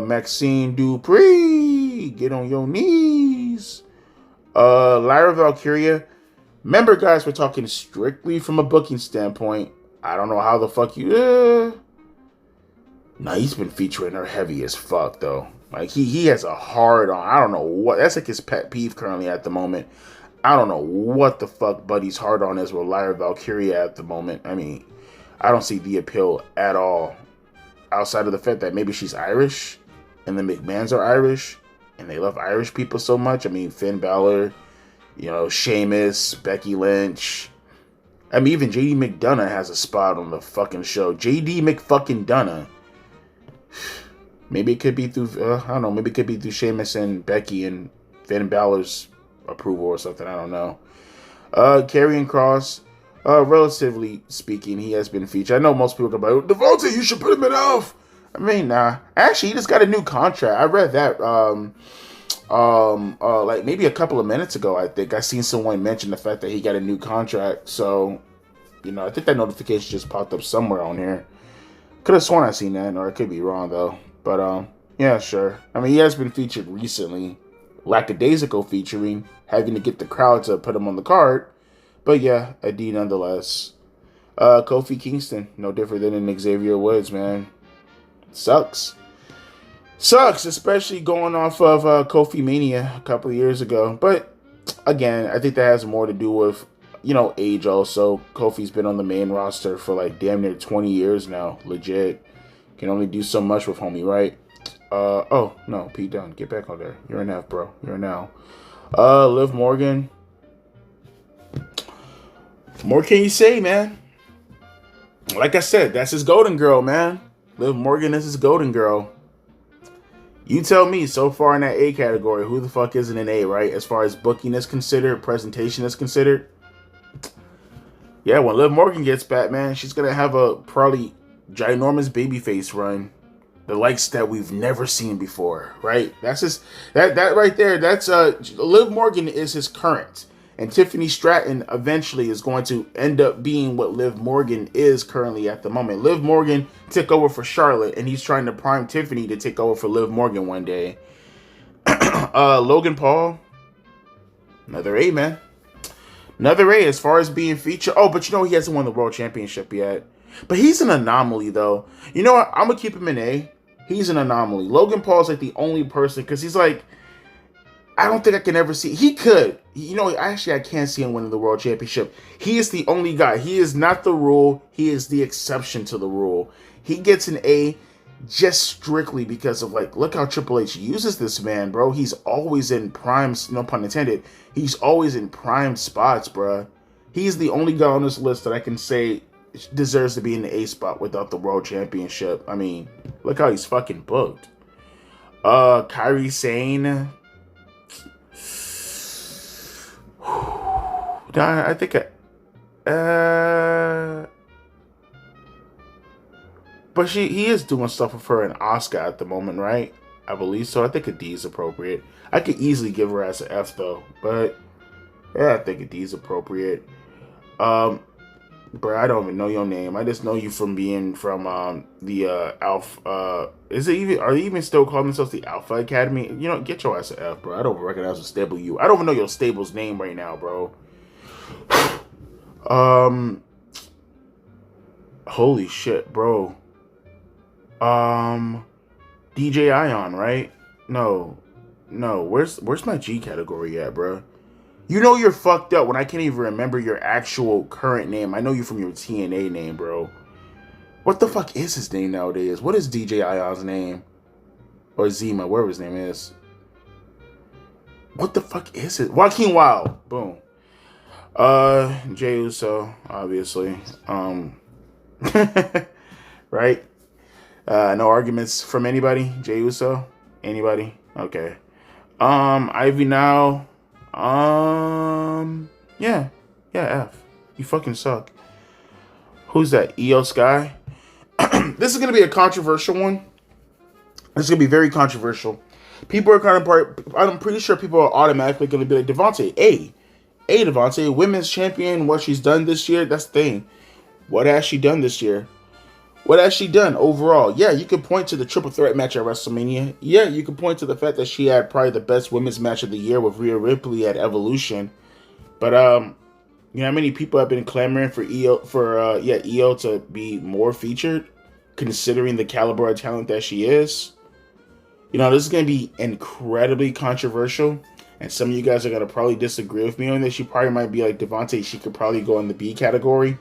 Maxine Dupree, get on your knees. Lyra Valkyria. Remember, guys, we're talking strictly from a booking standpoint. I don't know how the fuck you... Nah, he's been featuring her heavy as fuck, though. He has a hard on. I don't know what. That's his pet peeve currently at the moment. I don't know what the fuck Buddy's hard on is with Lyra Valkyria at the moment. I mean, I don't see the appeal at all. Outside of the fact that maybe she's Irish, and the McMahons are Irish. and they love Irish people so much. I mean, Finn Balor, you know, Sheamus, Becky Lynch. I mean, even JD McDonough has a spot on the fucking show. JD McFucking-Donough. Maybe it could be through, I don't know, maybe it could be through Sheamus and Becky and Finn Balor's approval or something. I don't know. Karrion Kross, relatively speaking, he has been featured. I know most people go about, Devontae, you should put him in off. I mean, nah. Actually, he just got a new contract. I read that, like maybe a couple of minutes ago, I think. I seen someone mention the fact that he got a new contract. So, you know, I think that notification just popped up somewhere on here. Could have sworn I seen that, or I could be wrong, though. But, yeah, sure. I mean, he has been featured recently. Lackadaisical featuring, having to get the crowd to put him on the card. But, yeah, a D nonetheless. Kofi Kingston, no different than an Xavier Woods, man. Sucks. Sucks, especially going off of Kofi Mania a couple of years ago. But, again, I think that has more to do with, you know, age also. Kofi's been on the main roster for, like, damn near 20 years now. Legit. Can only do so much with homie, right? Oh, no, Pete Dunne, get back on there. You're an F, bro. You're an L. Liv Morgan. What more can you say, man? Like I said, that's his golden girl, man. Liv Morgan is his golden girl. You tell me, so far in that A category, who the fuck isn't an A, right? As far as booking is considered, presentation is considered. Yeah, when Liv Morgan gets back, man, she's going to have a probably ginormous babyface run. The likes that we've never seen before, right? That's just, that right there, that's, Liv Morgan is his current. And Tiffany Stratton eventually is going to end up being what Liv Morgan is currently at the moment. Liv Morgan took over for Charlotte, and he's trying to prime Tiffany to take over for Liv Morgan one day. Logan Paul, another A, man. Another A as far as being featured. Oh, but you know he hasn't won the World Championship yet. But he's an anomaly, though. You know what? I'm going to keep him in A. He's an anomaly. Logan Paul's like the only person, because he's like, I don't think I can ever see. He could. You know, actually, I can't see him winning the World Championship. He is the only guy. He is not the rule. He is the exception to the rule. He gets an A just strictly because of, like, look how Triple H uses this man, bro. He's always in prime, no pun intended. He's always in prime spots, bro. He's the only guy on this list that I can say deserves to be in the A spot without the World Championship. I mean, look how he's fucking booked. Kairi Sane. I think but he is doing stuff with her and Asuka at the moment, right? I believe so. I think a D is appropriate. I could easily give her as an F though, but yeah, I think a D is appropriate. Bro, I don't even know your name. I just know you from being from the Alpha. Is it even? Are they even still calling themselves the Alpha Academy? You know, get your ass an F, bro. I don't recognize a stable you. I don't even know your stable's name right now, bro. Holy shit, bro. DJ Ion, right? No. Where's my G category at, bro? You know you're fucked up when I can't even remember your actual current name. I know you from your TNA name, bro. What the fuck is his name nowadays? What is DJ Ion's name? Or Zima, whatever his name is. What the fuck is it? Joaquin Wild. Boom. Jey Uso, obviously. Right? No arguments from anybody? Jey Uso? Anybody? Okay. Ivy Now. Yeah, F. You fucking suck. Who's that? EO Sky? This is gonna be a controversial one. This is gonna be very controversial. People are kind of I'm pretty sure people are automatically gonna be like, Devontae, Devontae, women's champion, what she's done this year, that's the thing. What has she done this year? What has she done overall? Yeah, you could point to the triple threat match at WrestleMania. Yeah, you could point to the fact that she had probably the best women's match of the year with Rhea Ripley at Evolution. But you know how many people have been clamoring for EO to be more featured, considering the caliber of talent that she is. You know, this is gonna be incredibly controversial, and some of you guys are gonna probably disagree with me on this. You probably might be like, Devontae, she could probably go in the B category.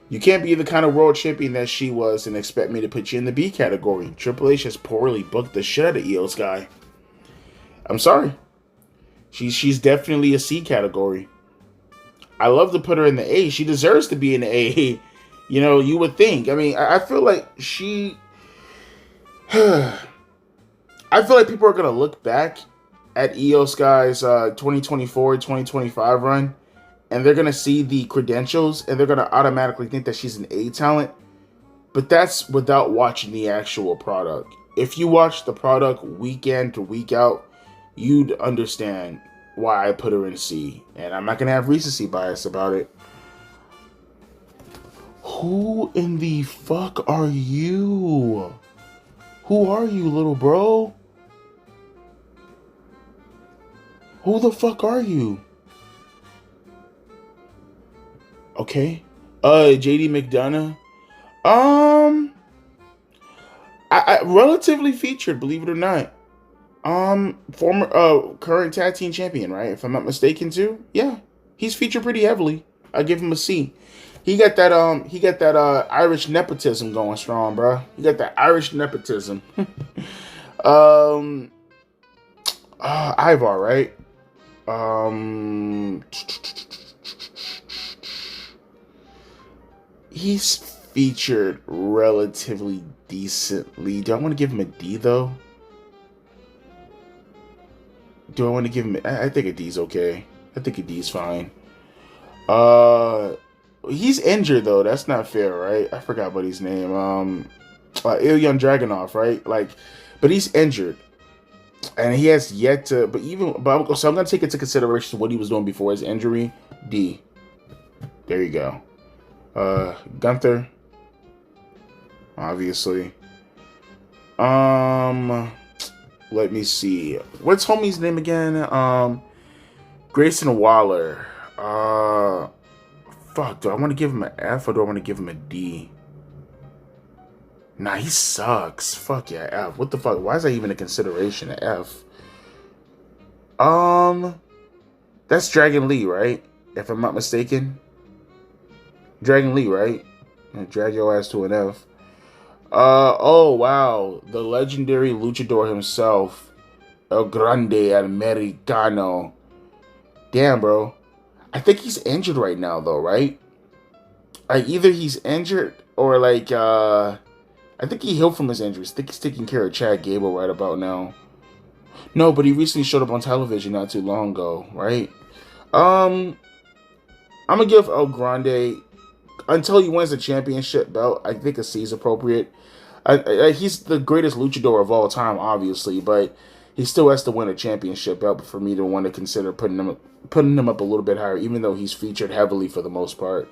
You can't be the kind of world champion that she was and expect me to put you in the B category. Triple H has poorly booked the shit out of EO Sky. I'm sorry. She's definitely a C category. I love to put her in the A. She deserves to be in the A. You know, you would think. I mean, I feel like she. I feel like people are gonna look back at Io Sky's 2024, 2025 run, and they're gonna see the credentials, and they're gonna automatically think that she's an A talent. But that's without watching the actual product. If you watch the product week in to week out, you'd understand why I put her in C. And I'm not gonna have recency bias about it. Who in the fuck are you? Who are you, little bro? Who the fuck are you? Okay. JD McDonough. Um, I relatively featured, believe it or not. Former current tag team champion, right? If I'm not mistaken, too. Yeah, he's featured pretty heavily. I give him a C. He got that Irish nepotism going strong, bro. He got that Irish nepotism. um, Ivar, right? Um, he's featured relatively decently. Do I want to give him a D though? Do I want to give him? I think a D's okay. I think a D's fine. Uh, he's injured though. That's not fair, right? I forgot what his name. Ilya Dragunov, right? Like, but he's injured, and he has yet to. So I'm gonna take into consideration what he was doing before his injury. D. There you go. Gunther. Obviously. Let me see. What's homie's name again? Grayson Waller. Fuck. Do I want to give him an F or do I want to give him a D? Nah, he sucks. Fuck yeah, F. What the fuck? Why is that even a consideration? An F. That's Dragon Lee, right? If I'm not mistaken. Dragon Lee, right? Drag your ass to an F. Oh wow, the legendary luchador himself, El Grande Americano. Damn, bro. I think he's injured right now, though, right? Either he's injured or I think he healed from his injuries. I think he's taking care of Chad Gable right about now. No, but he recently showed up on television not too long ago, right? I'm gonna give El Grande until he wins the championship belt. I think a C is appropriate. He's the greatest luchador of all time, obviously, but he still has to win a championship belt for me to want to consider putting him up a little bit higher, even though he's featured heavily for the most part.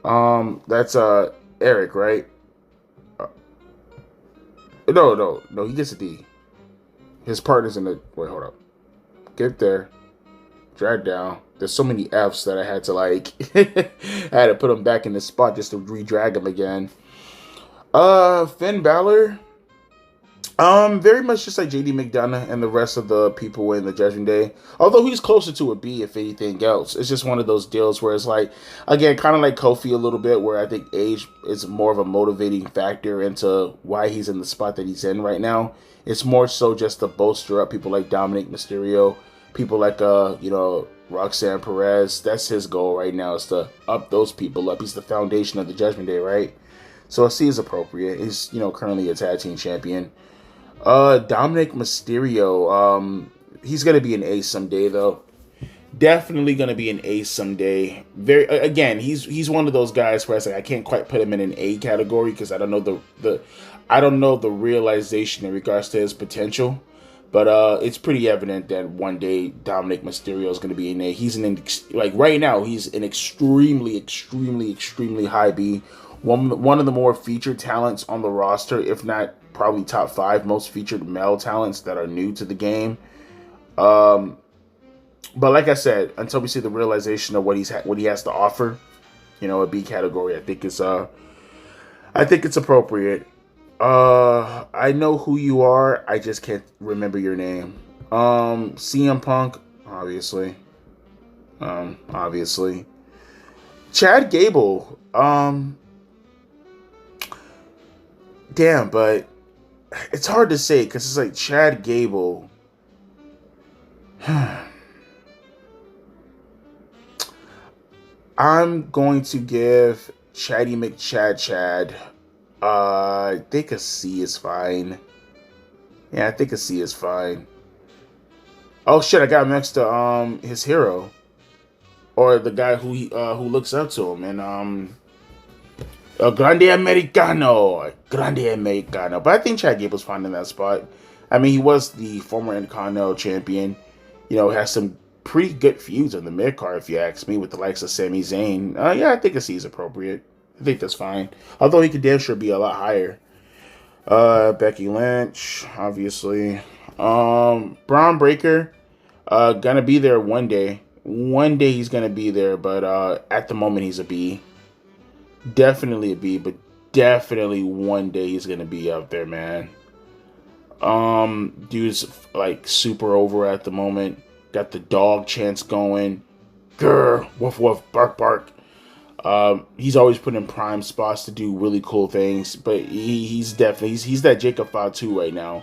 That's Eric, right? No, he gets a D. His partner's in the wait. Hold up. Get there. Drag down. There's so many F's that I had to I had to put him back in the spot just to re-drag him again. Finn Balor. Very much just like JD McDonough and the rest of the people in the Judgment Day. Although he's closer to a B, if anything else. It's just one of those deals where it's like, again, kind of like Kofi a little bit, where I think age is more of a motivating factor into why he's in the spot that he's in right now. It's more so just to bolster up people like Dominic Mysterio, people like Roxanne Perez. That's his goal right now, is to up those people up. He's the foundation of the Judgment Day, right? So a C is appropriate. He's currently a tag team champion. Dominic Mysterio, he's gonna be an ace someday though. Definitely gonna be an ace someday. Again, he's one of those guys where I can't quite put him in an A category because I don't know I don't know the realization in regards to his potential. But it's pretty evident that one day Dominic Mysterio is going to be an A. He's right now he's an extremely, extremely, extremely high B. One of the more featured talents on the roster, if not probably top 5 most featured male talents that are new to the game. But like I said, until we see the realization of what he has to offer, a B category, I think it's appropriate. I know who you are. I just can't remember your name. CM Punk, obviously. Obviously. Chad Gable. Damn, but it's hard to say because it's like Chad Gable. I'm going to give Chatty Chad. I think a C is fine. Yeah, I think a C is fine. Oh shit, I got him next to his hero. Or the guy who looks up to him, and Grande Americano. But I think Chad Gable's fine in that spot. I mean, he was the former Intercontinental champion. You know, has some pretty good feuds on the mid card, if you ask me, with the likes of Sami Zayn. Yeah, I think a C is appropriate. I think that's fine. Although he could damn sure be a lot higher. Becky Lynch, obviously. Braun Breaker, gonna be there one day. One day he's gonna be there, but at the moment he's a B. Definitely a B, but definitely one day he's gonna be up there, man. Dude's like super over at the moment. Got the dog chants going. Grr, woof woof, bark bark. He's always put in prime spots to do really cool things, but he's definitely he's that Jacob Fatu right now.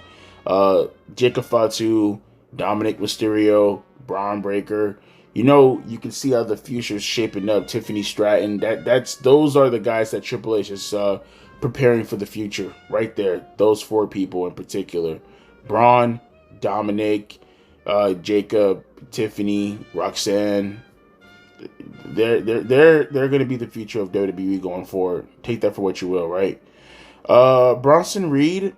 Jacob Fatu, Dominic Mysterio, Braun Breaker. You know, you can see how the future's shaping up. Tiffany Stratton. Those are the guys that Triple H is preparing for the future. Right there. Those four people in particular. Braun, Dominic, Jacob, Tiffany, Roxanne. They're going to be the future of WWE going forward. Take that for what you will, right? Bronson Reed.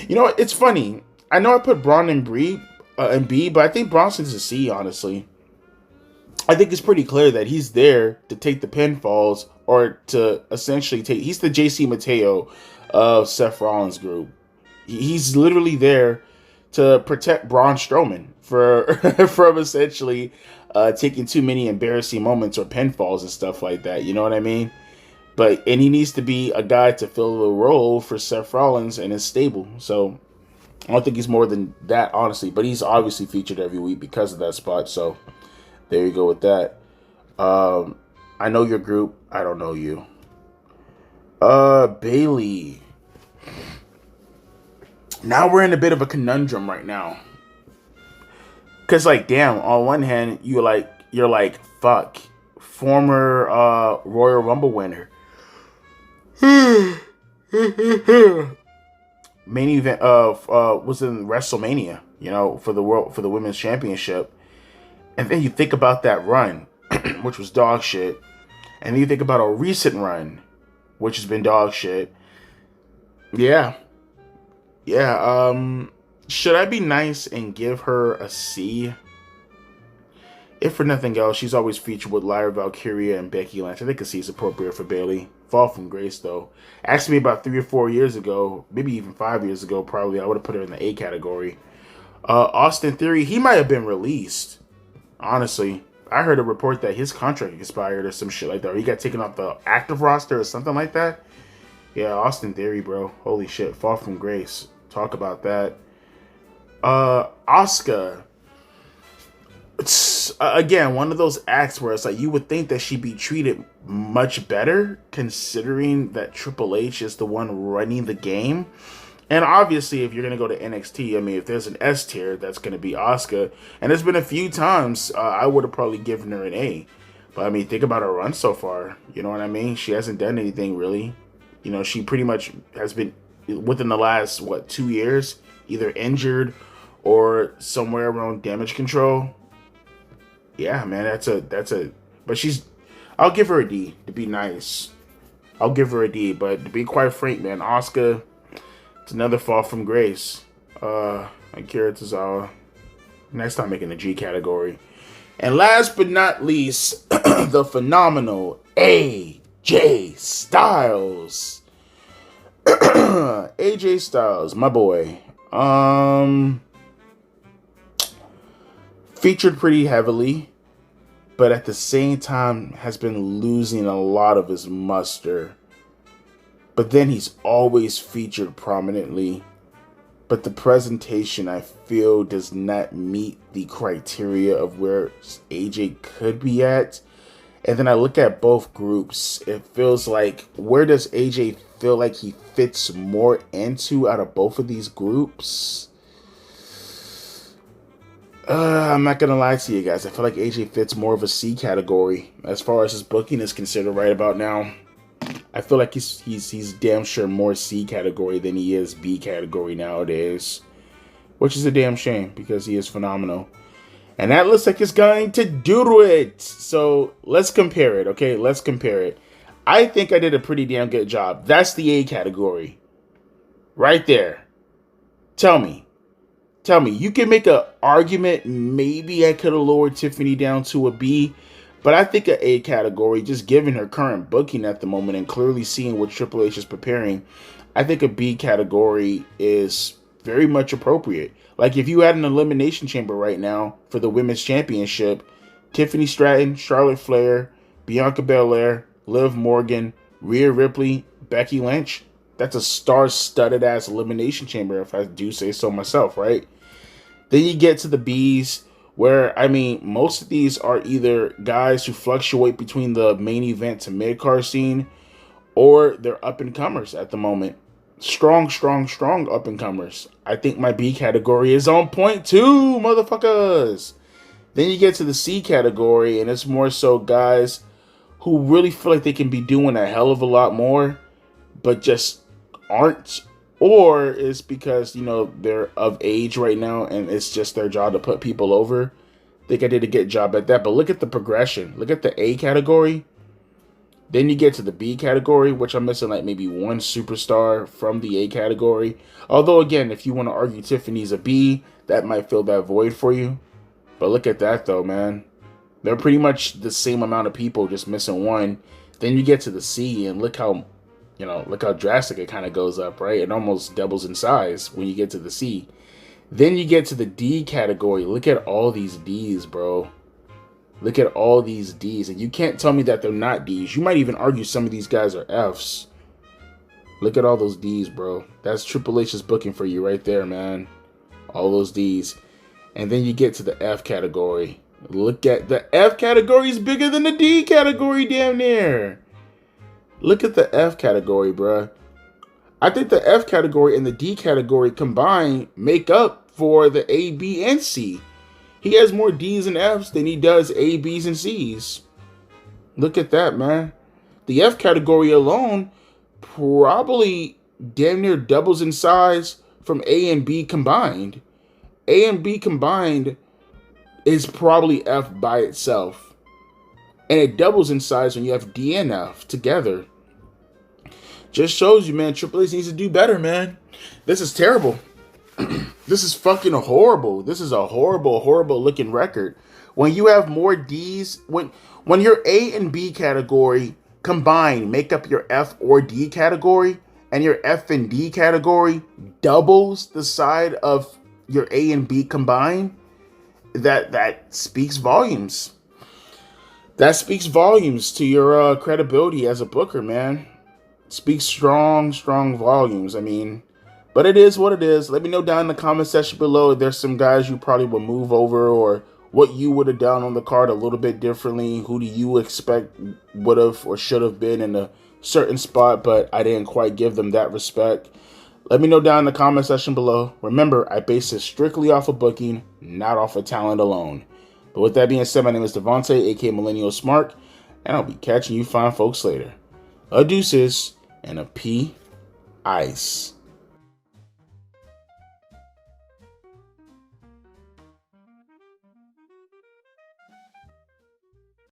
You know what? It's funny. I know I put Braun in B, but I think Bronson's a C, honestly. I think it's pretty clear that he's there to take the pinfalls or to essentially take... He's the JC Mateo of Seth Rollins' group. He's literally there to protect Braun Strowman from essentially taking too many embarrassing moments or pinfalls and stuff like that. You know what I mean? And he needs to be a guy to fill the role for Seth Rollins and his stable. So I don't think he's more than that, honestly. But he's obviously featured every week because of that spot. So there you go with that. I know your group. I don't know you. Bailey. Now we're in a bit of a conundrum right now. Cause like, damn, on one hand, you're like, fuck, former Royal Rumble winner. Main event was in WrestleMania, you know, for the women's championship. And then you think about that run, which was dog shit. And then you think about a recent run, which has been dog shit. Yeah. Should I be nice and give her a C? If for nothing else, she's always featured with Lyra Valkyria and Becky Lynch. I think a C is appropriate for Bailey. Fall from grace, though. Asked me about 3 or 4 years ago, maybe even 5 years ago, probably, I would have put her in the A category. Austin Theory, he might have been released. Honestly, I heard a report that his contract expired or some shit like that. Or he got taken off the active roster or something like that. Yeah, Austin Theory, bro. Holy shit. Fall from grace. Talk about that. Asuka. It's, again, one of those acts where it's like you would think that she'd be treated much better considering that Triple H is the one running the game. And obviously, if you're going to go to NXT, I mean, if there's an S tier, that's going to be Asuka. And there's been a few times I would have probably given her an A. But, I mean, think about her run so far. You know what I mean? She hasn't done anything, really. You know, she pretty much has been, within the last, 2 years, either injured or somewhere around damage control. Yeah, man, but I'll give her a D, to be nice. I'll give her a D, but to be quite frank, man, Asuka... It's another fall from grace. Akira Tozawa. Next time making the G category. And last but not least, the phenomenal AJ Styles. AJ Styles, my boy. Featured pretty heavily, but at the same time has been losing a lot of his muster. But then he's always featured prominently. But the presentation, I feel, does not meet the criteria of where AJ could be at. And then I look at both groups. It feels like, where does AJ feel like he fits more into out of both of these groups? I'm not gonna lie to you guys. I feel like AJ fits more of a C category as far as his booking is considered right about now. I feel like he's damn sure more C category than he is B category nowadays, which is a damn shame because he is phenomenal. And that looks like it's going to do it. So let's compare it, okay? Let's compare it. I think I did a pretty damn good job. That's the A category. Right there. Tell me. You can make an argument. Maybe I could have lowered Tiffany down to a B. But I think an A category, just given her current booking at the moment and clearly seeing what Triple H is preparing, I think a B category is very much appropriate. Like if you had an elimination chamber right now for the women's championship, Tiffany Stratton, Charlotte Flair, Bianca Belair, Liv Morgan, Rhea Ripley, Becky Lynch, that's a star-studded ass elimination chamber if I do say so myself, right? Then you get to the Bs, where, I mean, most of these are either guys who fluctuate between the main event to mid-card scene, or they're up-and-comers at the moment. Strong up-and-comers. I think my B category is on point too, motherfuckers. Then you get to the C category, and it's more so guys who really feel like they can be doing a hell of a lot more, but just aren't. Or it's because, you know, they're of age right now and it's just their job to put people over. I think I did a good job at that. But look at the progression. Look at the A category. Then you get to the B category, which I'm missing like maybe one superstar from the A category. Although, again, if you want to argue Tiffany's a B, that might fill that void for you. But look at that, though, man. They're pretty much the same amount of people, just missing one. Then you get to the C, and look how drastic it kind of goes up, right? It almost doubles in size when you get to the C. Then you get to the D category. Look at all these Ds, bro. Look at all these Ds. And you can't tell me that they're not Ds. You might even argue some of these guys are Fs. Look at all those Ds, bro. That's Triple H's booking for you right there, man. All those Ds. And then you get to the F category. Look at the F category is bigger than the D category, damn near. Look at the F category, bruh. I think the F category and the D category combined make up for the A, B, and C. He has more D's and F's than he does A, B's, and C's. Look at that, man. The F category alone probably damn near doubles in size from A and B combined. A and B combined is probably F by itself. And it doubles in size when you have D and F together. Just shows you, man, Triple H needs to do better, man. This is terrible. This is fucking horrible. This is a horrible looking record. When you have more D's, when your A and B category combined make up your F or D category, and your F and D category doubles the side of your A and B combined, that speaks volumes. That speaks volumes to your credibility as a booker, man. Speaks strong volumes. I mean, but it is what it is. Let me know down in the comment section below if there's some guys you probably would move over, or what you would have done on the card a little bit differently. Who do you expect would have or should have been in a certain spot, but I didn't quite give them that respect. Let me know down in the comment section below. Remember, I base this strictly off of booking, not off of talent alone. But with that being said, my name is Devontae, aka Millennial Smart, and I'll be catching you fine folks later. A deuces and a P ice.